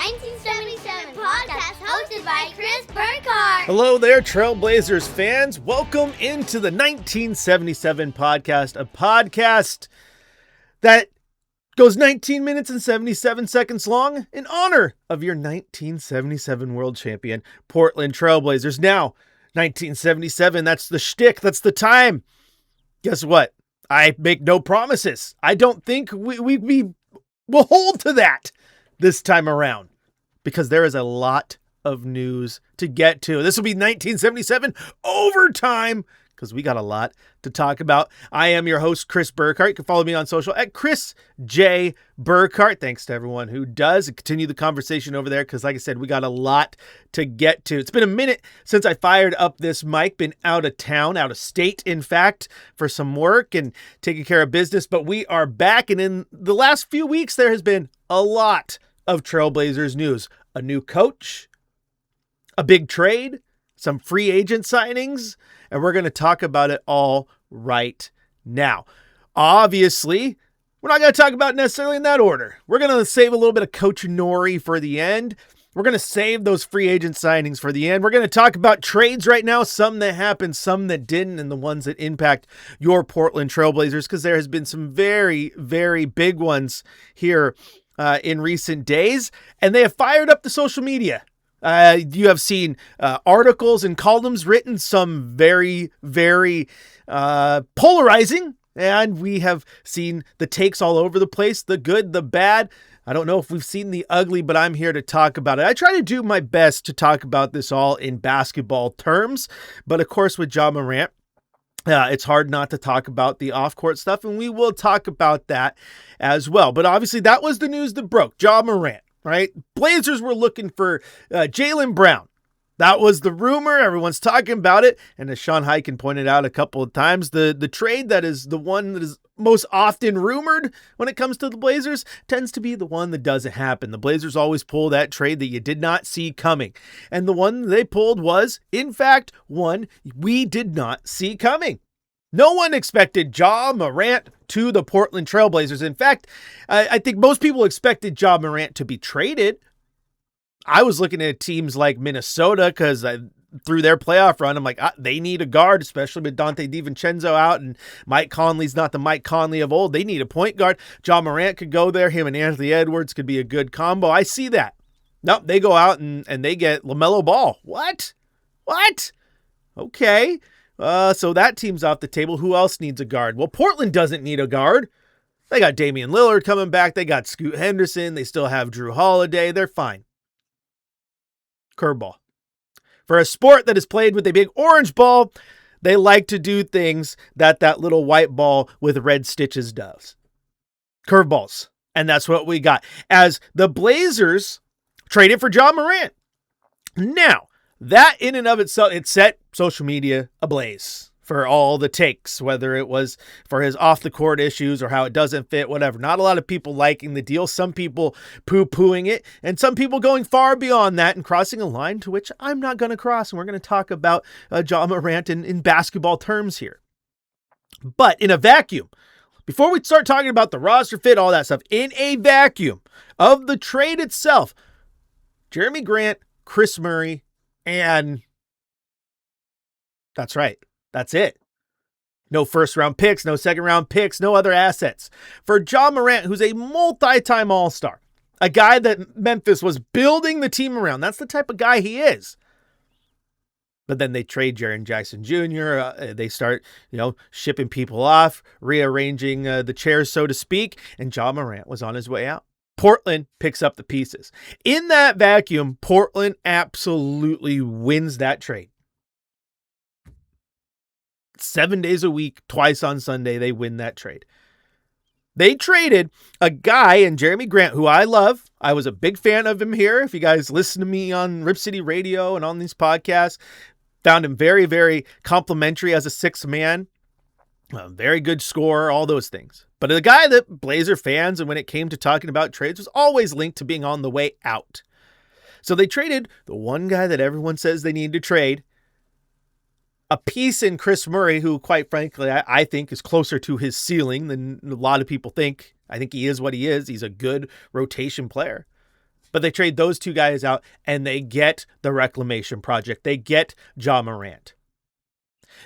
1977 podcast hosted by Chris Burkhardt. Hello there, Trailblazers fans. Welcome into the 1977 podcast, a podcast that goes 19 minutes and 77 seconds long in honor of your 1977 world champion, Portland Trailblazers. Now, 1977, that's the shtick, that's the time. Guess what? I make no promises. I don't think we will hold to that this time around because there is a lot of news to get to. This will be 1977 overtime because we got a lot to talk about. I am your host, Chris Burkhardt. You can follow me on social at Chris J. Burkhardt. Thanks to everyone who does. Continue the conversation over there because, like I said, we got a lot to get to. It's been a minute since I fired up this mic. Been out of town, out of state, in fact, for some work and taking care of business. But we are back, and in the last few weeks, there has been a lot of Trailblazers news. A new coach, a big trade, some free agent signings, and we're going to talk about it all right now. Obviously, we're not going to talk about it necessarily in that order. We're going to save a little bit of Coach Nori for the end. We're going to save those free agent signings for the end. We're going to talk about trades right now, some that happened, some that didn't, and the ones that impact your Portland Trailblazers, because there has been some very, very big ones here in recent days, and they have fired up the social media. You have seen articles and columns written, some very, very polarizing, and we have seen the takes all over the place, the good, the bad. I don't know if we've seen the ugly, but I'm here to talk about it. I try to do my best to talk about this all in basketball terms, but of course with Ja Morant, it's hard not to talk about the off-court stuff, and we will talk about that as well. But obviously, that was the news that broke. Ja Morant, right? Blazers were looking for Jaylen Brown. That was the rumor. Everyone's talking about it. And as Sean Hyken pointed out a couple of times, the trade that is the one that is most often rumored when it comes to the Blazers tends to be the one that doesn't happen. The Blazers always pull that trade that you did not see coming. And the one they pulled was, in fact, one we did not see coming. No one expected Ja Morant to the Portland Trailblazers. In fact, I think most people expected Ja Morant to be traded. I was looking at teams like Minnesota because through their playoff run, I'm like, they need a guard, especially with Dante DiVincenzo out and Mike Conley's not the Mike Conley of old. They need a point guard. Ja Morant could go there. Him and Anthony Edwards could be a good combo. I see that. Nope, they go out and they get LaMelo Ball. What? Okay. So that team's off the table. Who else needs a guard? Well, Portland doesn't need a guard. They got Damian Lillard coming back. They got Scoot Henderson. They still have Drew Holiday. They're fine. Curveball. For a sport that is played with a big orange ball, they like to do things that little white ball with red stitches does. Curveballs. And that's what we got. As the Blazers traded for Ja Morant. Now, that in and of itself, it set social media ablaze for all the takes, whether it was for his off-the-court issues or how it doesn't fit, whatever. Not a lot of people liking the deal. Some people poo-pooing it, and some people going far beyond that and crossing a line to which I'm not going to cross, and we're going to talk about Ja Morant in basketball terms here. But in a vacuum, before we start talking about the roster fit, all that stuff, in a vacuum of the trade itself, Jeremy Grant, Chris Murray, and that's right. That's it. No first-round picks, no second-round picks, no other assets. For Ja Morant, who's a multi-time All-Star, a guy that Memphis was building the team around. That's the type of guy he is. But then they trade Jaren Jackson Jr. They start, shipping people off, rearranging the chairs, so to speak, and Ja Morant was on his way out. Portland picks up the pieces. In that vacuum, Portland absolutely wins that trade. 7 days a week, twice on Sunday, they win that trade. They traded a guy in Jeremy Grant, who I love. I was a big fan of him here. If you guys listen to me on Rip City Radio and on these podcasts, found him very, very complimentary as a sixth man. A very good scorer, all those things. But a guy that Blazer fans, and when it came to talking about trades, was always linked to being on the way out. So they traded the one guy that everyone says they need to trade, a piece in Chris Murray, who quite frankly, I think is closer to his ceiling than a lot of people think. I think he is what he is. He's a good rotation player. But they trade those two guys out and they get the reclamation project. They get Ja Morant.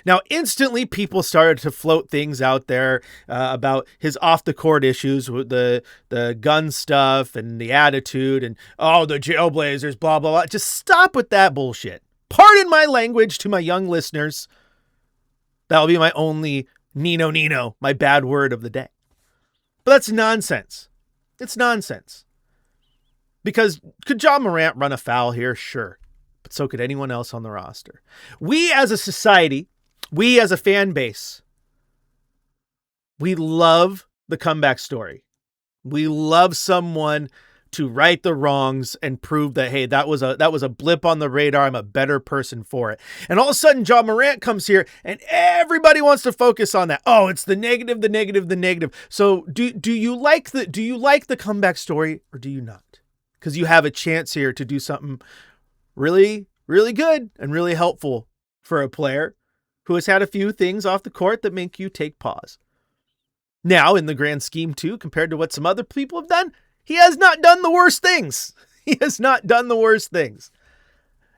Now, instantly, people started to float things out there about his off-the-court issues with the gun stuff and the attitude and, the Jailblazers, blah, blah, blah. Just stop with that bullshit. Pardon my language to my young listeners. That'll be my only Nino, my bad word of the day. But that's nonsense. It's nonsense. Because could Ja Morant run a foul here? Sure. But so could anyone else on the roster. We as a society, we as a fan base, we love the comeback story. We love someone to right the wrongs and prove that, hey, that was a blip on the radar. I'm a better person for it. And all of a sudden, Ja Morant comes here and everybody wants to focus on that. Oh, it's the negative, the negative, the negative. So do you like the comeback story or do you not? Because you have a chance here to do something really, really good and really helpful for a player who has had a few things off the court that make you take pause. Now, in the grand scheme too, compared to what some other people have done, he has not done the worst things. He has not done the worst things.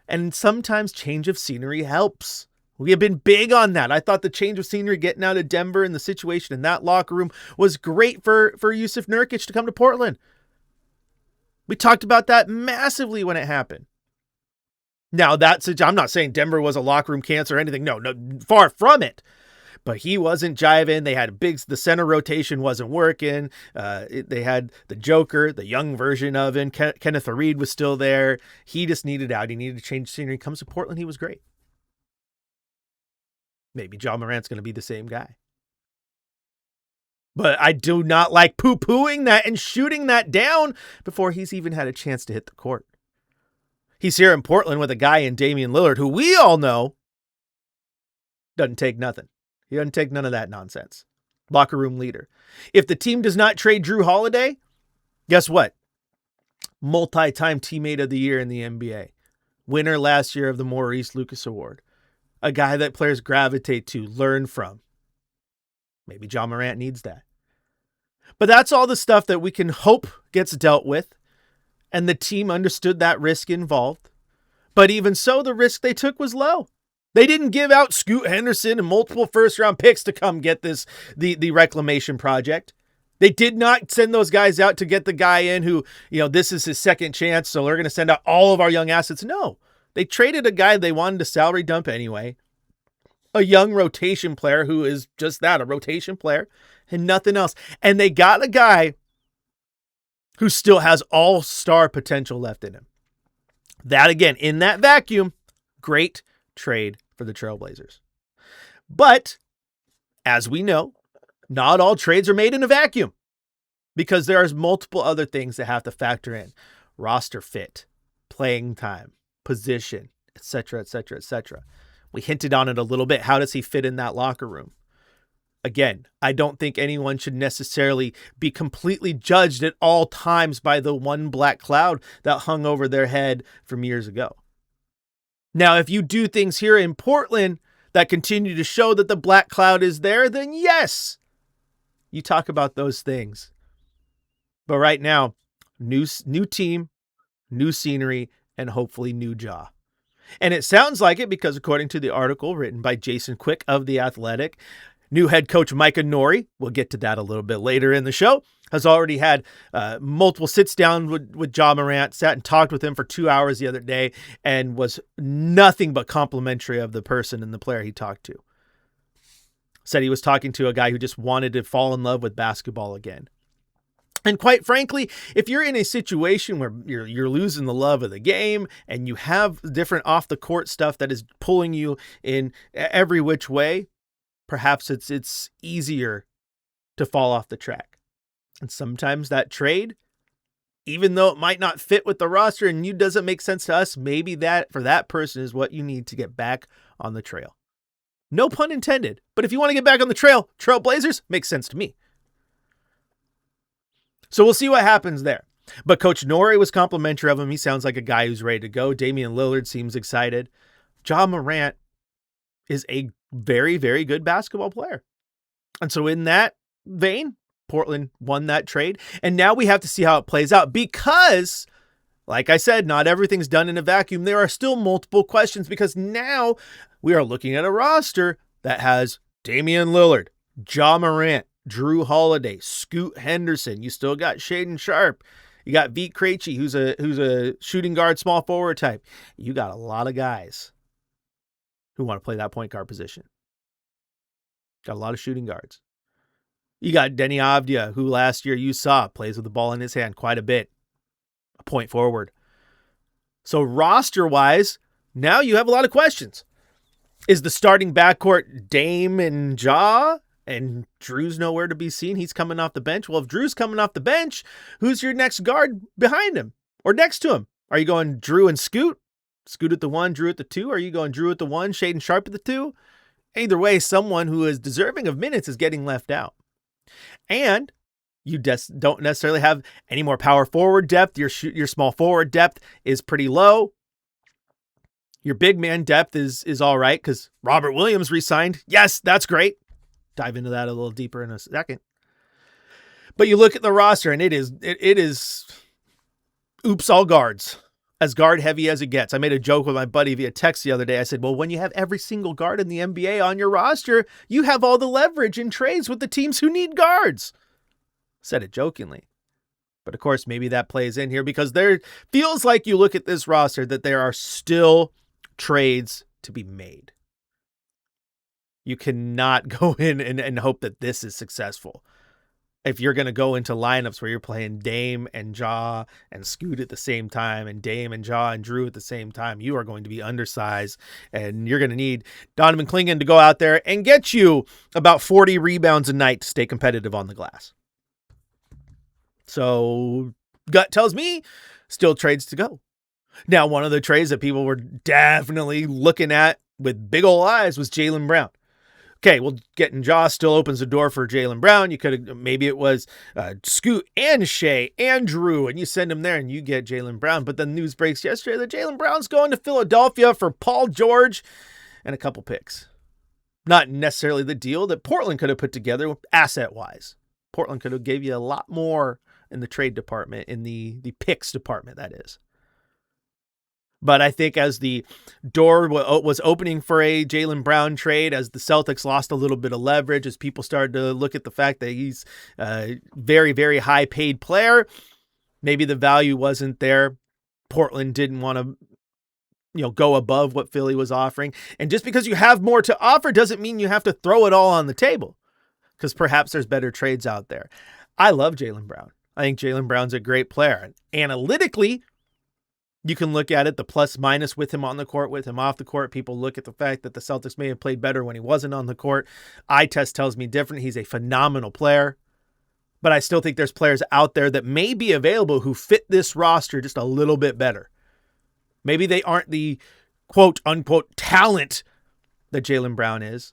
And sometimes change of scenery helps. We have been big on that. I thought the change of scenery getting out of Denver and the situation in that locker room was great for Jusuf Nurkic to come to Portland. We talked about that massively when it happened. Now, I'm not saying Denver was a locker room cancer or anything. No, far from it. But he wasn't jiving. They had the center rotation wasn't working. They had the Joker, the young version of him. Kenneth Reed was still there. He just needed out. He needed to change scenery. He comes to Portland. He was great. Maybe Ja Morant's going to be the same guy. But I do not like poo-pooing that and shooting that down before he's even had a chance to hit the court. He's here in Portland with a guy in Damian Lillard, who we all know doesn't take nothing. He doesn't take none of that nonsense. Locker room leader. If the team does not trade Drew Holiday, guess what? Multi-time teammate of the year in the NBA. Winner last year of the Maurice Lucas Award. A guy that players gravitate to, learn from. Maybe Ja Morant needs that. But that's all the stuff that we can hope gets dealt with. And the team understood that risk involved. But even so, the risk they took was low. They didn't give out Scoot Henderson and multiple first-round picks to come get the reclamation project. They did not send those guys out to get the guy in who, this is his second chance, so we're going to send out all of our young assets. No, they traded a guy they wanted to salary dump anyway. A young rotation player who is just that, a rotation player, and nothing else. And they got a guy who still has all-star potential left in him. That, again, in that vacuum, great trade for the Trailblazers. But, as we know, not all trades are made in a vacuum because there are multiple other things that have to factor in. Roster fit, playing time, position, etc., etc., etc. We hinted on it a little bit. How does he fit in that locker room? Again, I don't think anyone should necessarily be completely judged at all times by the one black cloud that hung over their head from years ago. Now, if you do things here in Portland that continue to show that the black cloud is there, then yes, you talk about those things. But right now, new team, new scenery, and hopefully new Ja. And it sounds like it because according to the article written by Jason Quick of The Athletic, new head coach Micah Nori, we'll get to that a little bit later in the show, has already had multiple sits down with Ja Morant, sat and talked with him for 2 hours the other day, and was nothing but complimentary of the person and the player he talked to. Said he was talking to a guy who just wanted to fall in love with basketball again. And quite frankly, if you're in a situation where you're losing the love of the game and you have different off-the-court stuff that is pulling you in every which way, perhaps it's easier to fall off the track. And sometimes that trade, even though it might not fit with the roster and you doesn't make sense to us, maybe that for that person is what you need to get back on the trail. No pun intended. But if you want to get back on the trail, Trailblazers makes sense to me. So we'll see what happens there. But Coach Nori was complimentary of him. He sounds like a guy who's ready to go. Damian Lillard seems excited. Ja Morant is a very, very good basketball player. And so in that vein, Portland won that trade. And now we have to see how it plays out because Like I said, not everything's done in a vacuum. There are still multiple questions because now we are looking at a roster that has Damian Lillard, Ja Morant, Drew Holiday, Scoot Henderson. You still got Shaedon Sharpe. You got Vit Krejci, who's a shooting guard, small forward type. You got a lot of guys who want to play that point guard position. Got a lot of shooting guards. You got Deni Avdija, who last year you saw plays with the ball in his hand quite a bit. A point forward. So roster-wise, now you have a lot of questions. Is the starting backcourt Dame and Ja? And Drew's nowhere to be seen. He's coming off the bench. Well, if Drew's coming off the bench, who's your next guard behind him or next to him? Are you going Drew and Scoot? Scoot at the 1, Drew at the 2? Are you going Drew at the 1, Shaedon Sharpe at the 2? Either way, someone who is deserving of minutes is getting left out. And you don't necessarily have any more power forward depth. Your small forward depth is pretty low. Your big man depth is all right because Robert Williams re-signed. Yes, that's great. Dive into that a little deeper in a second. But you look at the roster and it is oops all guards. As guard heavy as it gets. I made a joke with my buddy via text the other day. I said, well, when you have every single guard in the NBA on your roster, you have all the leverage in trades with the teams who need guards. Said it jokingly. But of course, maybe that plays in here because there feels like you look at this roster that there are still trades to be made. You cannot go in and hope that this is successful. If you're going to go into lineups where you're playing Dame and Ja and Scoot at the same time and Dame and Ja and Drew at the same time, you are going to be undersized and you're going to need Donovan Clingan to go out there and get you about 40 rebounds a night to stay competitive on the glass. So gut tells me still trades to go. Now, one of the trades that people were definitely looking at with big ol' eyes was Jaylen Brown. Okay, well, getting Ja still opens the door for Jaylen Brown. You could have, maybe it was Scoot and Shea and Drew, and you send him there and you get Jaylen Brown. But the news breaks yesterday that Jaylen Brown's going to Philadelphia for Paul George and a couple picks. Not necessarily the deal that Portland could have put together asset-wise. Portland could have gave you a lot more in the trade department, in the picks department, that is. But I think as the door was opening for a Jaylen Brown trade, as the Celtics lost a little bit of leverage, as people started to look at the fact that he's a very, very high paid player, maybe the value wasn't there. Portland didn't want to, go above what Philly was offering. And just because you have more to offer doesn't mean you have to throw it all on the table, because perhaps there's better trades out there. I love Jaylen Brown. I think Jaylen Brown's a great player. And analytically, you can look at it, the plus minus with him on the court, with him off the court. People look at the fact that the Celtics may have played better when he wasn't on the court. Eye test tells me different. He's a phenomenal player. But I still think there's players out there that may be available who fit this roster just a little bit better. Maybe they aren't the quote unquote talent that Jaylen Brown is,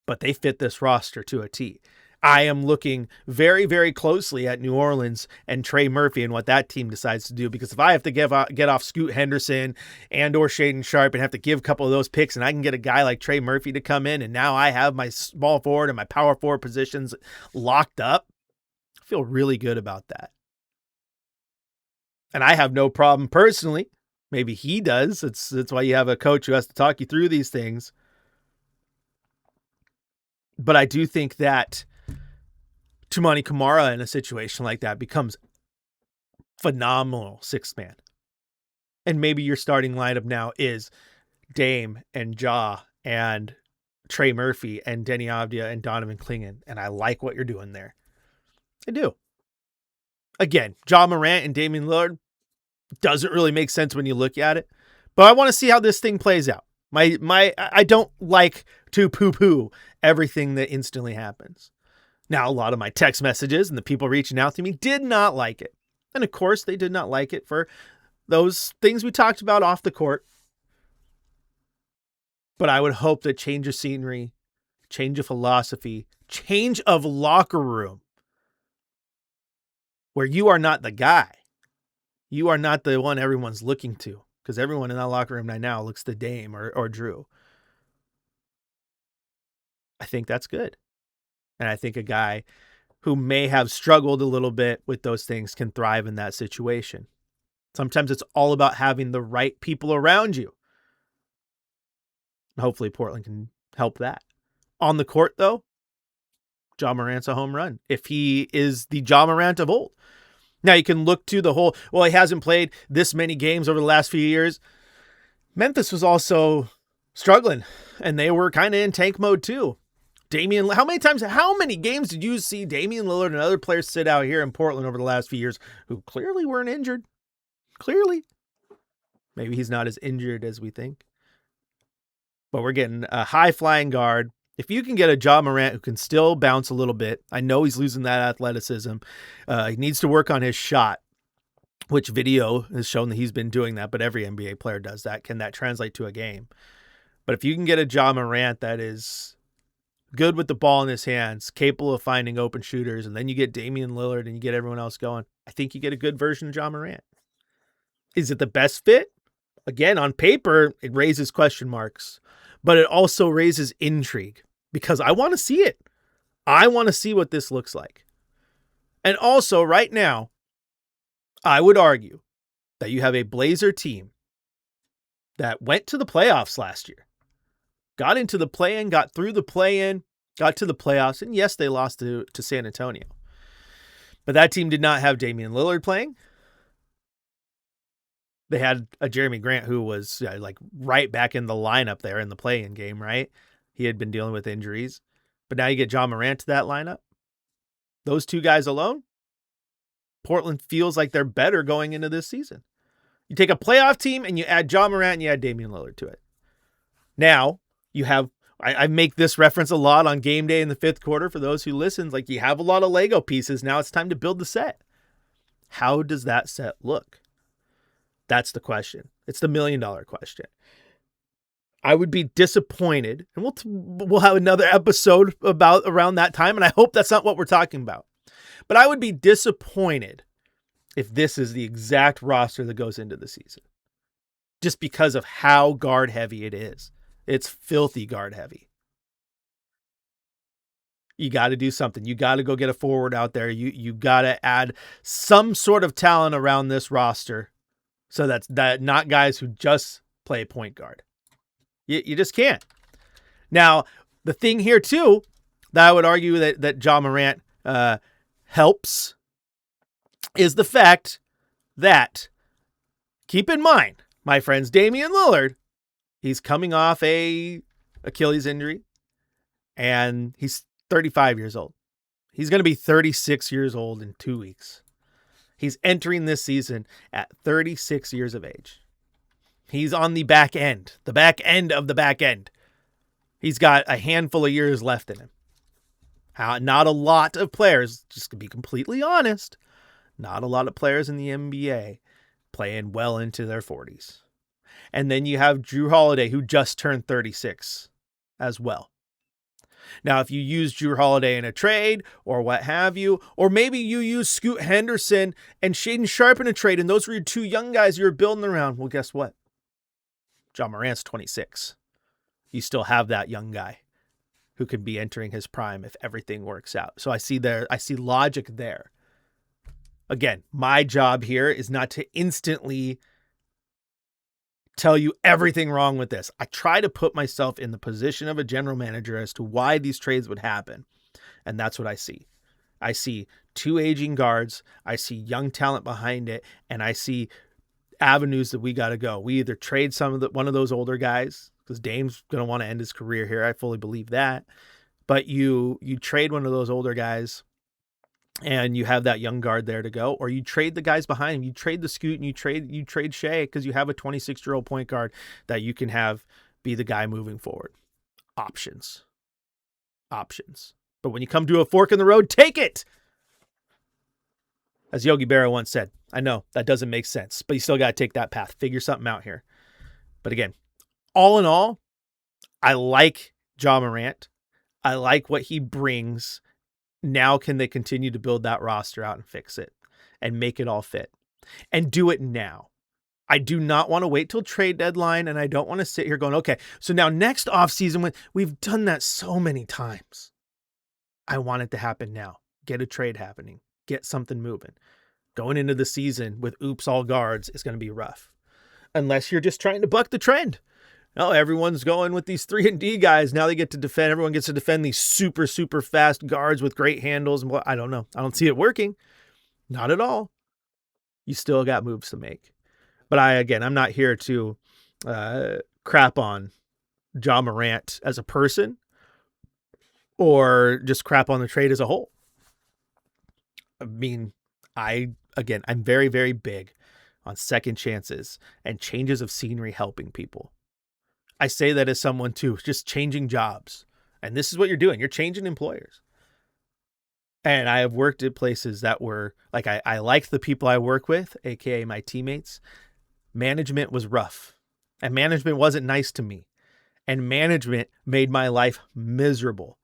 but they fit this roster to a T. I am looking very, very closely at New Orleans and Trey Murphy and what that team decides to do, because if I have to get off Scoot Henderson and or Shaedon Sharpe and have to give a couple of those picks, and I can get a guy like Trey Murphy to come in, and now I have my small forward and my power forward positions locked up, I feel really good about that. And I have no problem personally. Maybe he does. That's why you have a coach who has to talk you through these things. But I do think that Toumani Camara in a situation like that becomes phenomenal sixth man. And maybe your starting lineup now is Dame and Ja and Trey Murphy and Deni Avdija and Donovan Clingan. And I like what you're doing there. I do. Again, Ja Morant and Damian Lillard doesn't really make sense when you look at it. But I want to see how this thing plays out. I don't like to poo-poo everything that instantly happens. Now, a lot of my text messages and the people reaching out to me did not like it. And of course, they did not like it for those things we talked about off the court. But I would hope that change of scenery, change of philosophy, change of locker room, where you are not the guy. You are not the one everyone's looking to, because everyone in that locker room right now looks to Dame or Drew. I think that's good. And I think a guy who may have struggled a little bit with those things can thrive in that situation. Sometimes it's all about having the right people around you. Hopefully Portland can help that. On the court, though, Ja Morant's a home run. If he is the Ja Morant of old. Now you can look to the whole, well, he hasn't played this many games over the last few years. Memphis was also struggling, and they were kind of in tank mode too. How many games did you see Damian Lillard and other players sit out here in Portland over the last few years who clearly weren't injured? Clearly. Maybe he's not as injured as we think. But we're getting a high-flying guard. If you can get a Ja Morant who can still bounce a little bit, I know he's losing that athleticism. He needs to work on his shot, which video has shown that he's been doing that, but every NBA player does that. Can that translate to a game? But if you can get a Ja Morant that is good with the ball in his hands, capable of finding open shooters, and then you get Damian Lillard and you get everyone else going, I think you get a good version of Ja Morant. Is it the best fit? Again, on paper, it raises question marks, but it also raises intrigue because I want to see it. I want to see what this looks like. And also, right now, I would argue that you have a Blazer team that went to the playoffs last year, got into the play-in, got through the play-in, got to the playoffs, and yes, they lost to San Antonio. But that team did not have Damian Lillard playing. They had a Jeremy Grant who was right back in the lineup there in the play-in game, right? He had been dealing with injuries. But now you get Ja Morant to that lineup. Those two guys alone, Portland feels like they're better going into this season. You take a playoff team and you add Ja Morant and you add Damian Lillard to it. Now, you have, I make this reference a lot on game day in the fifth quarter for those who listen, like you have a lot of Lego pieces. Now it's time to build the set. How does that set look? That's the question. It's the $1 million question. I would be disappointed, and we'll have another episode around that time, and I hope that's not what we're talking about. But I would be disappointed if this is the exact roster that goes into the season, just because of how guard heavy it is. It's filthy guard heavy. You got to do something. You got to go get a forward out there. You got to add some sort of talent around this roster. So that's not guys who just play point guard. You just can't. Now, the thing here, too, that I would argue that Ja Morant helps is the fact that, keep in mind, my friends, Damian Lillard, he's coming off a Achilles injury, and he's 35 years old. He's going to be 36 years old in 2 weeks. He's entering this season at 36 years of age. He's on the back end of the back end. He's got a handful of years left in him. Not a lot of players, just to be completely honest, not a lot of players in the NBA playing well into their 40s. And then you have Jrue Holiday, who just turned 36 as well. Now, if you use Jrue Holiday in a trade or what have you, or maybe you use Scoot Henderson and Shaedon Sharpe in a trade, and those were your two young guys you were building around, well, guess what? Ja Morant's 26. You still have that young guy who could be entering his prime if everything works out. So I see logic there. Again, my job here is not to instantly tell you everything wrong with this. I try to put myself in the position of a general manager as to why these trades would happen. And that's what I see. I see two aging guards. I see young talent behind it. And I see avenues that we got to go. We either trade one of those older guys, because Dame's going to want to end his career here. I fully believe that. But you trade one of those older guys and you have that young guard there to go, or you trade the guys behind him. You trade the Scoot and you trade Shea, because you have a 26-year-old point guard that you can have be the guy moving forward. Options. But when you come to a fork in the road, take it. As Yogi Berra once said, I know that doesn't make sense, but you still got to take that path. Figure something out here. But again, all in all, I like Ja Morant. I like what he brings. Now can they continue to build that roster out and fix it and make it all fit and do it now? I do not want to wait till trade deadline, and I don't want to sit here going, okay, so now next offseason, we've done that so many times. I want it to happen now. Get a trade happening. Get something moving. going into the season with oops all guards is going to be rough. Unless you're just trying to buck the trend. Oh, everyone's going with these 3-and-D guys. Now they get to defend. Everyone gets to defend these super, super fast guards with great handles. And I don't know. I don't see it working. Not at all. You still got moves to make. But I'm not here to crap on Ja Morant as a person or just crap on the trade as a whole. I mean, I'm very, very big on second chances and changes of scenery helping people. I say that as someone too, just changing jobs. And this is what you're doing. You're changing employers. And I have worked at places that were like, I liked the people I work with, AKA my teammates. Management was rough and management wasn't nice to me. And management made my life miserable.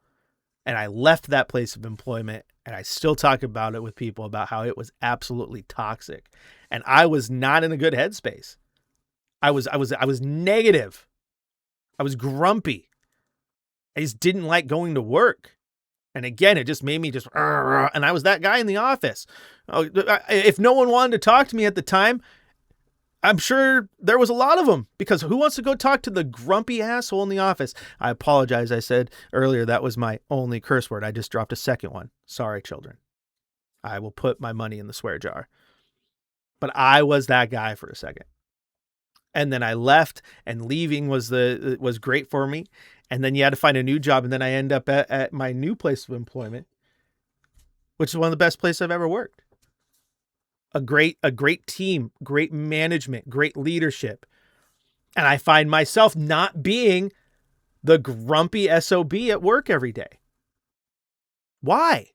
And I left that place of employment and I still talk about it with people about how it was absolutely toxic. And I was not in a good headspace. I was negative. I was grumpy. I just didn't like going to work. And again, it just made me and I was that guy in the office. If no one wanted to talk to me at the time, I'm sure there was a lot of them, because who wants to go talk to the grumpy asshole in the office? I apologize. I said earlier that was my only curse word. I just dropped a second one. Sorry, children. I will put my money in the swear jar. But I was that guy for a second. And then I left, and leaving was great for me. And then you had to find a new job. And then I end up at my new place of employment, which is one of the best places I've ever worked. A great team, great management, great leadership. And I find myself not being the grumpy SOB at work every day. Why?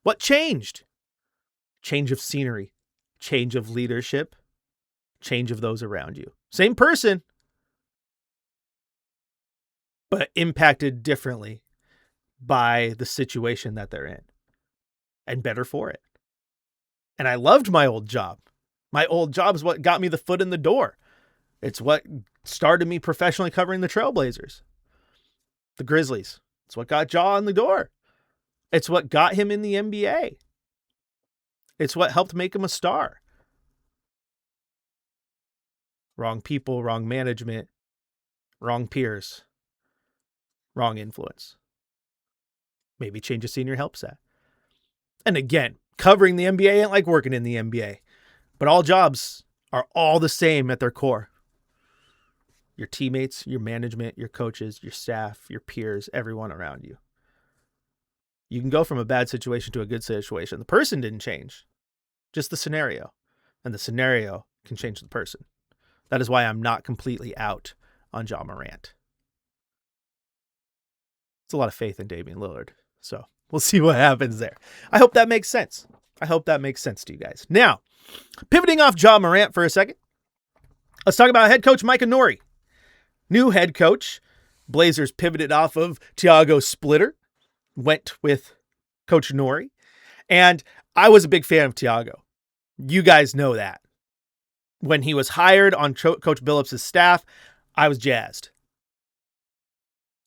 What changed? Change of scenery, change of leadership, change of those around you. Same person, but impacted differently by the situation that they're in, and better for it. And I loved my old job. My old job is what got me the foot in the door. It's what started me professionally covering the Trailblazers, the Grizzlies. It's what got Ja in the door. It's what got him in the NBA. It's what helped make him a star. Wrong people, wrong management, wrong peers, wrong influence. Maybe change of scenery helps that. And again, covering the NBA ain't like working in the NBA, but all jobs are all the same at their core. Your teammates, your management, your coaches, your staff, your peers, everyone around you. You can go from a bad situation to a good situation. The person didn't change, just the scenario. And the scenario can change the person. That is why I'm not completely out on Ja Morant. It's a lot of faith in Damian Lillard. So we'll see what happens there. I hope that makes sense. I hope that makes sense to you guys. Now, pivoting off Ja Morant for a second, let's talk about head coach Micah Nori. New head coach. Blazers pivoted off of Tiago Splitter, went with Coach Nori. And I was a big fan of Tiago. You guys know that. When he was hired on Coach Billups' staff, I was jazzed.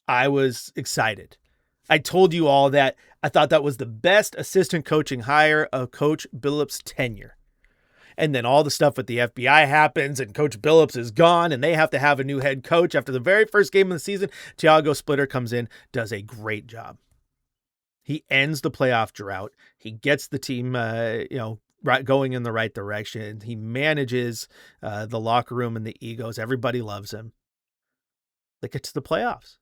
I was excited. I told you all that I thought that was the best assistant coaching hire of Coach Billups' tenure. And then all the stuff with the FBI happens and Coach Billups is gone and they have to have a new head coach. After the very first game of the season, Tiago Splitter comes in, does a great job. He ends the playoff drought. He gets the team, going in the right direction. He manages the locker room and the egos. Everybody loves him. They get to the playoffs.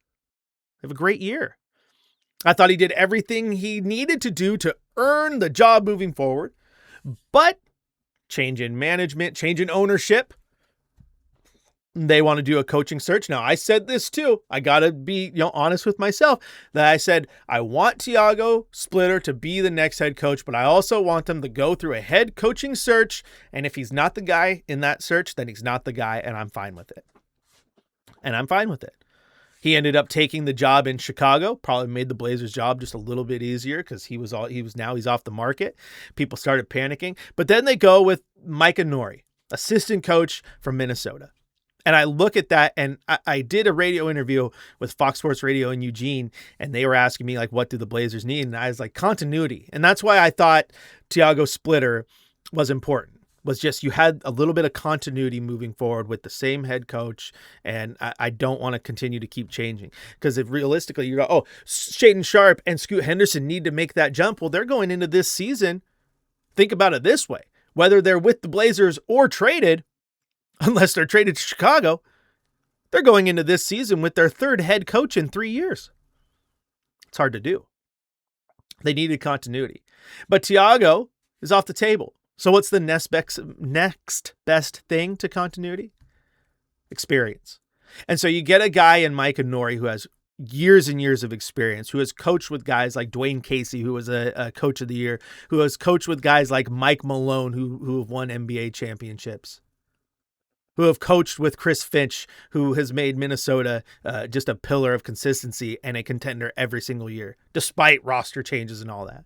They have a great year. I thought he did everything he needed to do to earn the job moving forward. But change in management, change in ownership. They want to do a coaching search. Now, I said this too. I got to be honest with myself that I said, I want Tiago Splitter to be the next head coach, but I also want them to go through a head coaching search. And if he's not the guy in that search, then he's not the guy, and I'm fine with it. He ended up taking the job in Chicago, probably made the Blazers' job just a little bit easier because he's off the market. People started panicking. But then they go with Micah Nori, assistant coach from Minnesota. And I look at that, and I did a radio interview with Fox Sports Radio in Eugene, and they were asking me, like, what do the Blazers need? And I was like, continuity. And that's why I thought Tiago Splitter was important. Was just you had a little bit of continuity moving forward with the same head coach, and I don't want to continue to keep changing. Because if realistically you go, oh, Shaden Sharp and Scoot Henderson need to make that jump, well, they're going into this season. Think about it this way. Whether they're with the Blazers or traded, unless they're traded to Chicago, they're going into this season with their third head coach in 3 years. It's hard to do. They needed continuity. But Thiago is off the table. So what's the next best thing to continuity? Experience. And so you get a guy in Micah Nori who has years and years of experience, who has coached with guys like Dwayne Casey, who was a coach of the year, who has coached with guys like Mike Malone, who have won NBA championships, who have coached with Chris Finch, who has made Minnesota just a pillar of consistency and a contender every single year, despite roster changes and all that.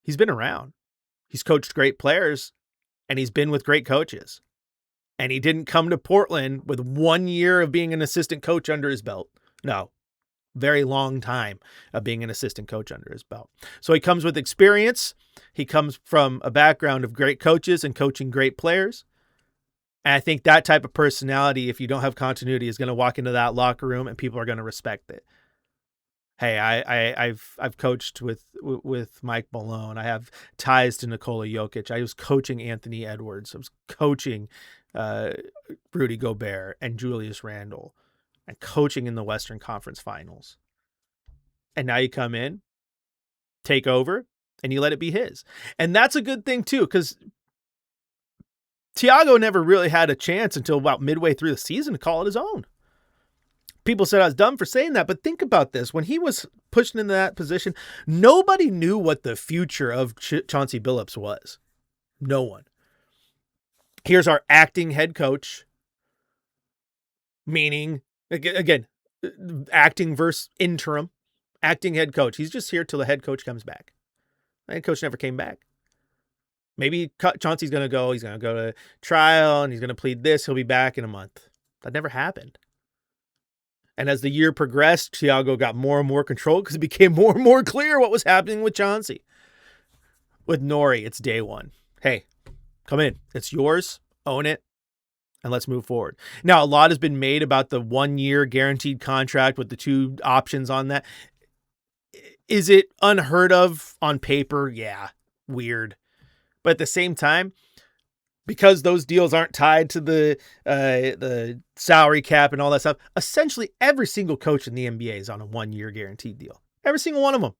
He's been around. He's coached great players, and he's been with great coaches. And he didn't come to Portland with 1 year of being an assistant coach under his belt. No, very long time of being an assistant coach under his belt. So he comes with experience. He comes from a background of great coaches and coaching great players. And I think that type of personality, if you don't have continuity, is going to walk into that locker room and people are going to respect it. Hey, I've coached with Mike Malone. I have ties to Nikola Jokic. I was coaching Anthony Edwards. I was coaching Rudy Gobert and Julius Randle, and coaching in the Western Conference Finals. And now you come in, take over, and you let it be his. And that's a good thing too, because Thiago never really had a chance until about midway through the season to call it his own. People said I was dumb for saying that, but think about this. When he was pushed into that position, nobody knew what the future of Chauncey Billups was. No one. Here's our acting head coach, meaning, again, acting versus interim. Acting head coach. He's just here till the head coach comes back. The head coach never came back. Maybe Chauncey's going to go. He's going to go to trial, and he's going to plead this. He'll be back in a month. That never happened. And as the year progressed, Thiago got more and more control because it became more and more clear what was happening with Chauncey. With Nori, it's day one. Hey, come in. It's yours. Own it. And let's move forward. Now, a lot has been made about the 1 year guaranteed contract with the 2 options on that. Is it unheard of on paper? Yeah, weird. But at the same time, because those deals aren't tied to the salary cap and all that stuff, essentially every single coach in the NBA is on a 1 year guaranteed deal. Every single one of them.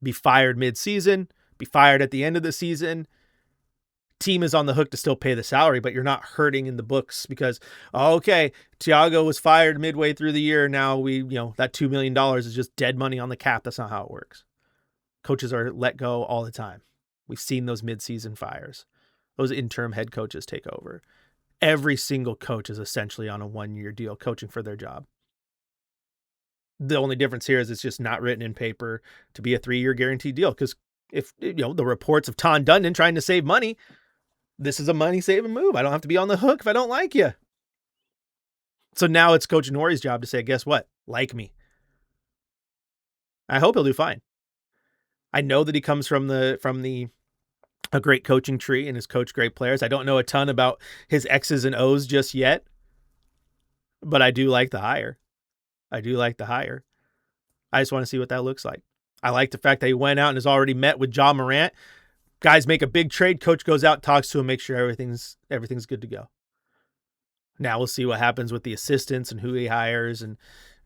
Be fired mid-season, be fired at the end of the season. Team is on the hook to still pay the salary, but you're not hurting in the books because, okay, Thiago was fired midway through the year. Now that $2 million is just dead money on the cap. That's not how it works. Coaches are let go all the time. We've seen those mid-season fires. Those interim head coaches take over. Every single coach is essentially on a 1 year deal coaching for their job. The only difference here is it's just not written in paper to be a 3 year guaranteed deal. Because if the reports of Ton Dundon trying to save money, this is a money saving move. I don't have to be on the hook if I don't like you. So now it's Coach Nori's job to say, guess what? Like me. I hope he'll do fine. I know that he comes from a great coaching tree and has coached great players. I don't know a ton about his X's and O's just yet, but I do like the hire. I just want to see what that looks like. I like the fact that he went out and has already met with Ja Morant. Guys make a big trade. Coach goes out, talks to him, makes sure everything's good to go. Now we'll see what happens with the assistants and who he hires and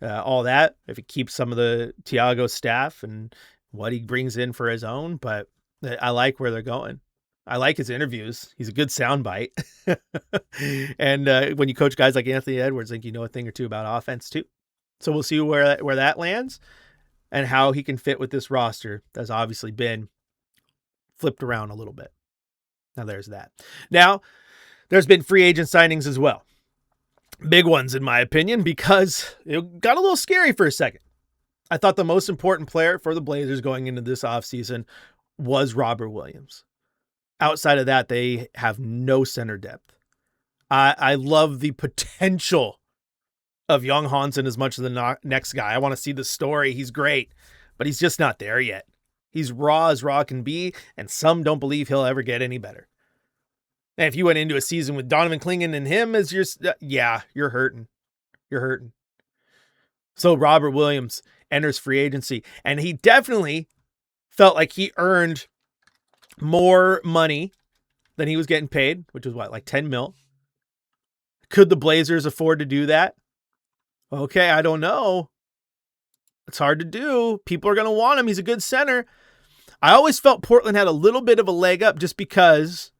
all that. If he keeps some of the Thiago staff and what he brings in for his own, but I like where they're going. I like his interviews. He's a good soundbite. And when you coach guys like Anthony Edwards, I think you know a thing or two about offense too. So we'll see where that lands and how he can fit with this roster that's obviously been flipped around a little bit. Now there's that. Now there's been free agent signings as well. Big ones in my opinion, because it got a little scary for a second. I thought the most important player for the Blazers going into this offseason was Robert Williams. Outside of that, they have no center depth. I love the potential of Young Hansen as much as the next guy. I want to see the story. He's great, but he's just not there yet. He's raw as raw can be, and some don't believe he'll ever get any better. And if you went into a season with Donovan Clingan and him as your, you're hurting. You're hurting. So Robert Williams enters free agency, and he definitely felt like he earned more money than he was getting paid, which was like 10 mil. Could the Blazers afford to do that? Okay, I don't know. It's hard to do. People are going to want him. He's a good center. I always felt Portland had a little bit of a leg up just because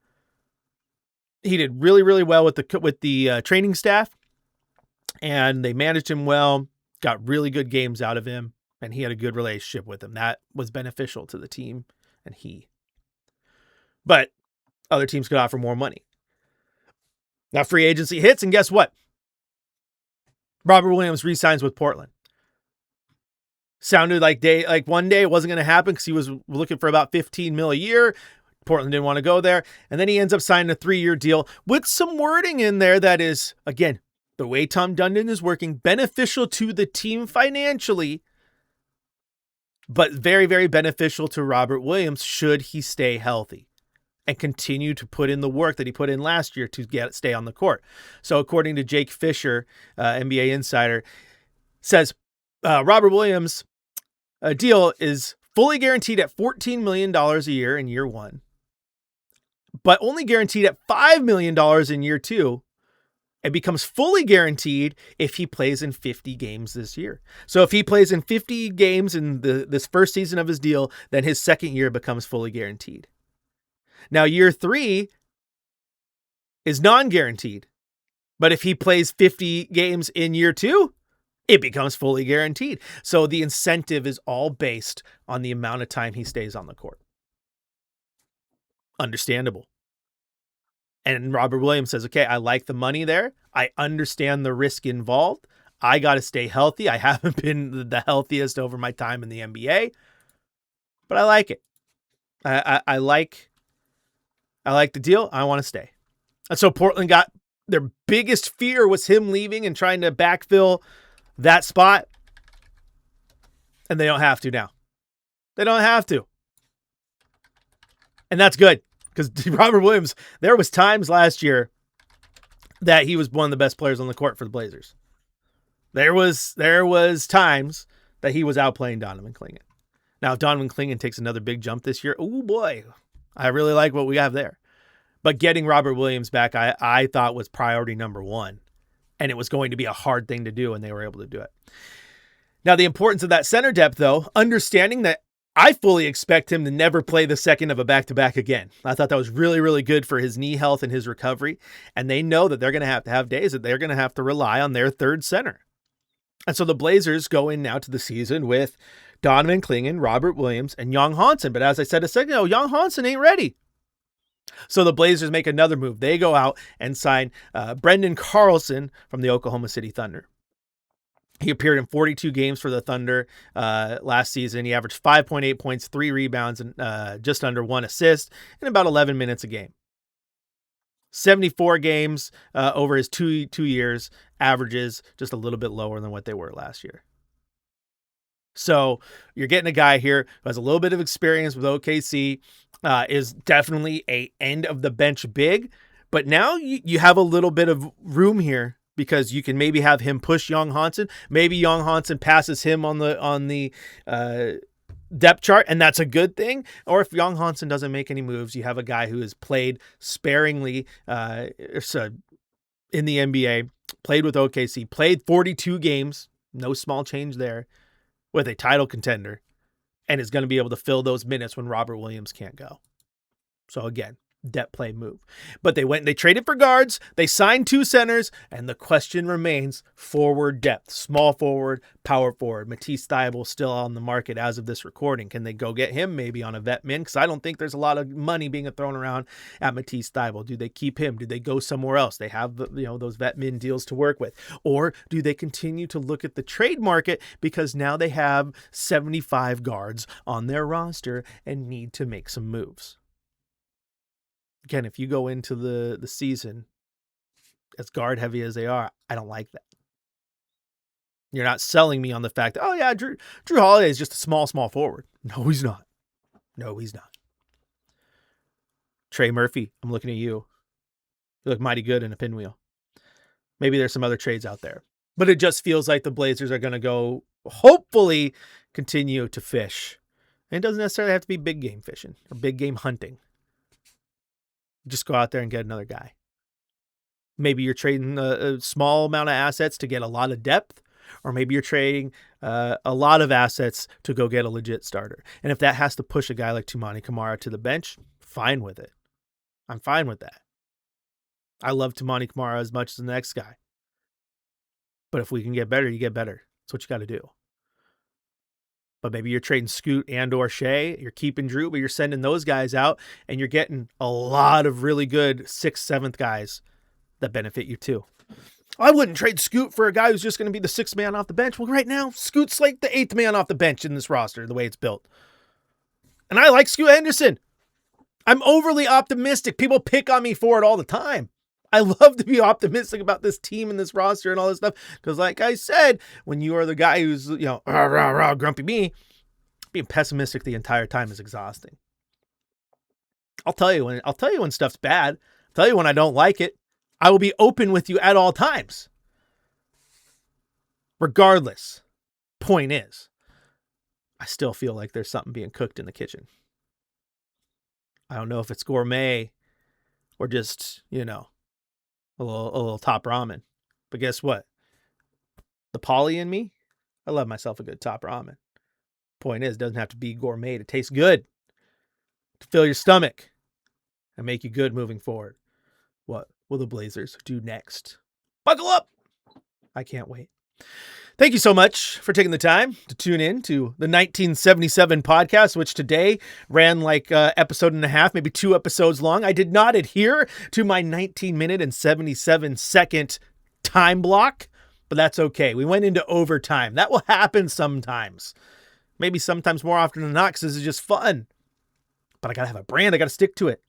he did really, really well with the training staff, and they managed him well, got really good games out of him, and he had a good relationship with him. That was beneficial to the team and he. But other teams could offer more money. Now free agency hits, and guess what? Robert Williams re-signs with Portland. Sounded like one day it wasn't going to happen because he was looking for about $15 million a year. Portland didn't want to go there. And then he ends up signing a 3-year deal with some wording in there that is, again, the way Tom Dundon is working, beneficial to the team financially, but very, very beneficial to Robert Williams should he stay healthy and continue to put in the work that he put in last year to stay on the court. So according to Jake Fisher, NBA insider, says Robert Williams' deal is fully guaranteed at $14 million a year in year one, but only guaranteed at $5 million in year two. It becomes fully guaranteed if he plays in 50 games this year. So if he plays in 50 games in this first season of his deal, then his second year becomes fully guaranteed. Now, year 3 is non-guaranteed, but if he plays 50 games in year 2, it becomes fully guaranteed. So the incentive is all based on the amount of time he stays on the court. Understandable. And Robert Williams says, okay, I like the money there. I understand the risk involved. I got to stay healthy. I haven't been the healthiest over my time in the NBA, but I like it. I like the deal. I want to stay. And so Portland got their biggest fear was him leaving and trying to backfill that spot. And they don't have to now. They don't have to. And that's good. Because Robert Williams, there was times last year that he was one of the best players on the court for the Blazers. There was times that he was outplaying Donovan Clingan. Now, if Donovan Clingan takes another big jump this year, oh boy, I really like what we have there. But getting Robert Williams back, I thought was priority number one. And it was going to be a hard thing to do, and they were able to do it. Now, the importance of that center depth, though, understanding that I fully expect him to never play the second of a back-to-back again. I thought that was really, really good for his knee health and his recovery. And they know that they're going to have days that they're going to have to rely on their third center. And so the Blazers go in now to the season with Donovan Clingan, Robert Williams, and Young Hansen. But as I said a second ago, Young Hansen ain't ready. So the Blazers make another move. They go out and sign Brendan Carlson from the Oklahoma City Thunder. He appeared in 42 games for the Thunder last season. He averaged 5.8 points, 3 rebounds, and just under 1 assist in about 11 minutes a game. 74 games over his two years, averages just a little bit lower than what they were last year. So you're getting a guy here who has a little bit of experience with OKC, is definitely a end of the bench big, but now you have a little bit of room here because you can maybe have him push Young Hansen. Maybe Young Hansen passes him on the depth chart, and that's a good thing. Or if Young Hansen doesn't make any moves, you have a guy who has played sparingly in the NBA, played with OKC, played 42 games, no small change there, with a title contender, and is going to be able to fill those minutes when Robert Williams can't go. So again, depth play move. But they went and they traded for guards, they signed 2 centers, and the question remains forward depth. Small forward, power forward. Matisse Thybulle still on the market as of this recording. Can they go get him maybe on a vet min? Because I don't think there's a lot of money being thrown around at Matisse Thybulle. Do they keep him? Do they go somewhere else? They have those vet min deals to work with. Or do they continue to look at the trade market because now they have 75 guards on their roster and need to make some moves? Again, if you go into the season as guard heavy as they are, I don't like that. You're not selling me on the fact that, oh yeah, Drew Holiday is just a small forward. No, he's not. No, he's not. Trey Murphy, I'm looking at you. You look mighty good in a pinwheel. Maybe there's some other trades out there. But it just feels like the Blazers are going to go, hopefully, continue to fish. And it doesn't necessarily have to be big game fishing or big game hunting. Just go out there and get another guy. Maybe you're trading a small amount of assets to get a lot of depth, or maybe you're trading a lot of assets to go get a legit starter. And if that has to push a guy like Toumani Camara to the bench, fine with it. I'm fine with that. I love Toumani Camara as much as the next guy. But if we can get better, you get better. That's what you got to do. But maybe you're trading Scoot and or Shea. You're keeping Drew, but you're sending those guys out, and you're getting a lot of really good 6th, 7th guys that benefit you too. I wouldn't trade Scoot for a guy who's just going to be the 6th man off the bench. Well, right now, Scoot's like the 8th man off the bench in this roster, the way it's built. And I like Scoot Henderson. I'm overly optimistic. People pick on me for it all the time. I love to be optimistic about this team and this roster and all this stuff. Because like I said, when you are the guy who's, rah, rah, rah, grumpy me, being pessimistic the entire time is exhausting. I'll tell you when stuff's bad. I'll tell you when I don't like it. I will be open with you at all times. Regardless. Point is, I still feel like there's something being cooked in the kitchen. I don't know if it's gourmet or just, a little top ramen. But guess what? The Polly in me, I love myself a good top ramen. Point is, it doesn't have to be gourmet to taste good. To fill your stomach and make you good moving forward. What will the Blazers do next? Buckle up! I can't wait. Thank you so much for taking the time to tune in to the 1977 podcast, which today ran like episode and a half, maybe 2 episodes long. I did not adhere to my 19-minute and 77-second time block, but that's okay. We went into overtime. That will happen sometimes. Maybe sometimes more often than not, because this is just fun. But I got to have a brand. I got to stick to it.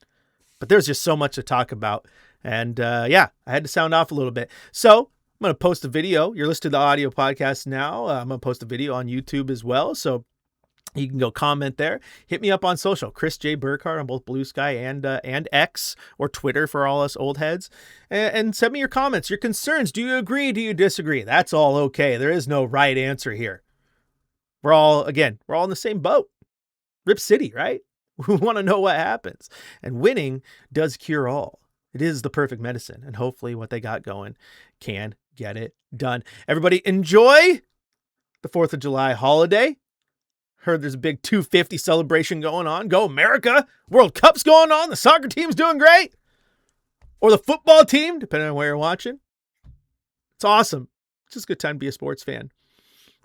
But there's just so much to talk about. And I had to sound off a little bit. So I'm going to post a video. You're listening to the audio podcast now. I'm going to post a video on YouTube as well. So you can go comment there. Hit me up on social. Chris J. Burkhardt on both Blue Sky and X, or Twitter for all us old heads. And send me your comments, your concerns. Do you agree? Do you disagree? That's all okay. There is no right answer here. We're all in the same boat. Rip City, right? We want to know what happens. And winning does cure all. It is the perfect medicine. And hopefully what they got going can get it done. Everybody enjoy the 4th of July holiday. Heard there's a big 250 celebration going on. Go America. World Cup's going on. The soccer team's doing great. Or the football team, depending on where you're watching. It's awesome. It's just a good time to be a sports fan.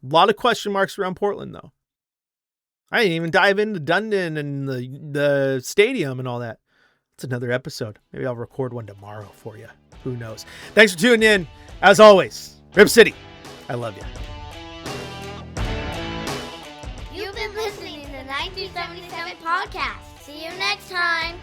A lot of question marks around Portland, though. I didn't even dive into Dundon and the stadium and all that. It's another episode. Maybe I'll record one tomorrow for you. Who knows? Thanks for tuning in. As always, Rip City, I love you. You've been listening to the 1977 podcast. See you next time.